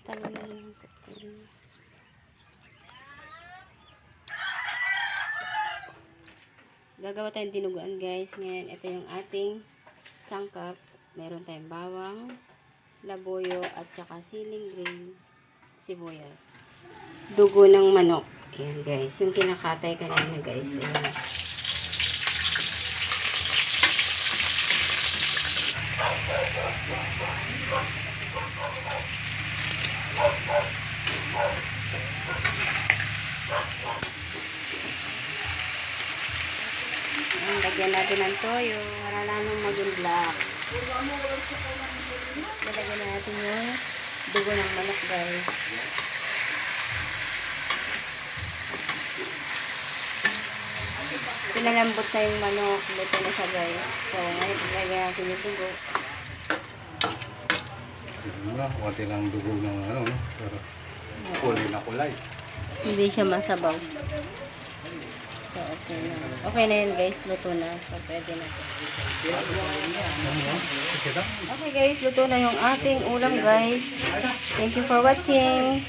Talo na yung putol. Gagawa tayong dinuguan guys. Ngayon, ito yung ating sangkap. Meron tayong bawang, laboyo, at saka siling green, sibuyas. Dugo ng manok. Ayan guys. Yung kinakatay kanina guys. Ayan. Ayan, lagyan natin ng toyo. Para lalong maging black. Lagyan natin yung dugo ng manok guys. Pinalambot na yung manok. Luto na siya guys. So, ngayon lagyan natin yung dugo. Kunti lang dugo ng ano, no? Pero kulay na kulay. Hindi siya masabaw. So, okay na. Okay na yun guys. Luto na. So, pwede na. Okay guys. Luto na yung ating ulam guys. Thank you for watching.